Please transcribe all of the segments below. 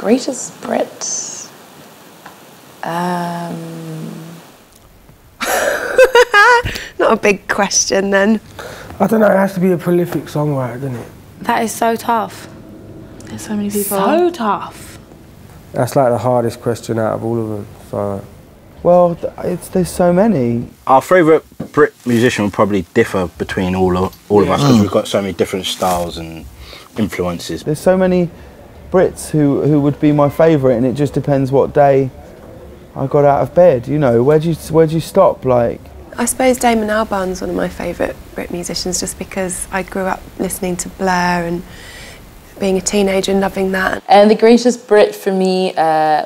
Greatest Brit. Not a big question then. I don't know, it has to be a prolific songwriter, doesn't it? That is so tough. There's so many people. So tough. That's like the hardest question out of all of them. So, well, there's so many. Our favourite Brit musician will probably differ between all of us because we've got so many different styles and influences. There's so many Brits who would be my favourite, and it just depends what day I got out of bed. You know, where'd you stop? Like, I suppose Damon Albarn's one of my favourite Brit musicians, just because I grew up listening to Blair and being a teenager and loving that. And the greatest Brit for me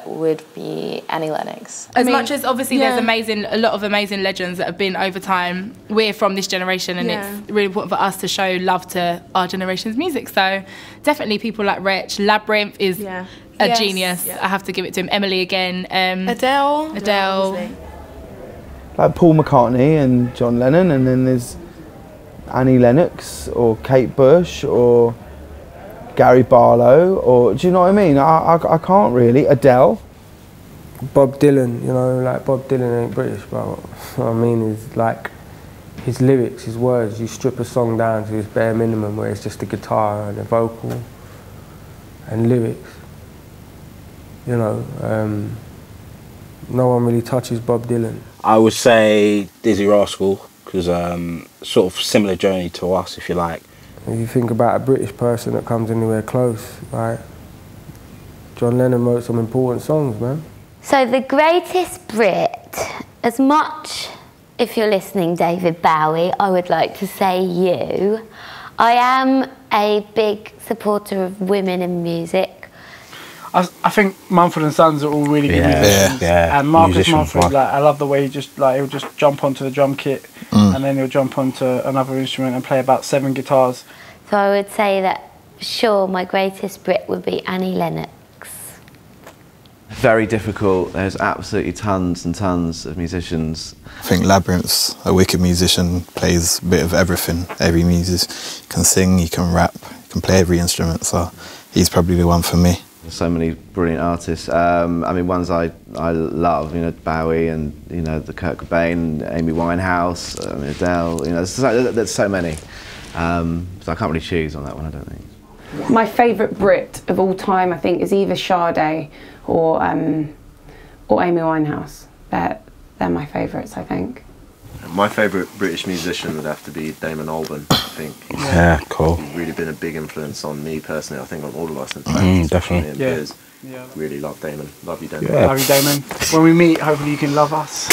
would be Annie Lennox. As much as obviously there's a lot of amazing legends that have been over time, we're from this generation and it's really important for us to show love to our generation's music. So definitely people like Wretch. Labyrinth is a genius. I have to give it to him. Emeli again. Adele. like Paul McCartney and John Lennon, and then there's Annie Lennox or Kate Bush or Gary Barlow, or do you know what I mean? I can't really. Adele. Bob Dylan, you know, like Bob Dylan ain't British, but what I mean is like his lyrics, his words, you strip a song down to its bare minimum where it's just a guitar and a vocal and lyrics. You know, no one really touches Bob Dylan. I would say Dizzy Rascal, because sort of similar journey to us, if you like. If you think about a British person that comes anywhere close, right? John Lennon wrote some important songs, man. So the greatest Brit, as much, if you're listening, David Bowie, I would like to say you. I am a big supporter of women in music. I think Mumford & Sons are all really good musicians. And Marcus Mumford, like, I love the way he'll just jump onto the drum kit and then he'll jump onto another instrument and play about 7 guitars. So I would say that, sure, my greatest Brit would be Annie Lennox. Very difficult. There's absolutely tons and tons of musicians. I think Labyrinth's a wicked musician, plays a bit of everything. Every music, he can sing, he can rap, he can play every instrument, so he's probably the one for me. There's so many brilliant artists. I mean, ones I love, you know, Bowie and, you know, the Kurt Cobain, Amy Winehouse, Adele, you know, there's so many. So I can't really choose on that one, I don't think. My favourite Brit of all time, I think, is either Sade or Amy Winehouse. They're my favourites, I think. My favourite British musician would have to be Damon Albarn, I think. Cool. He's really been a big influence on me personally, I think on all of us. In fact, definitely. Really love Damon. Love you, Damon. Love you, Damon. When we meet, hopefully you can love us.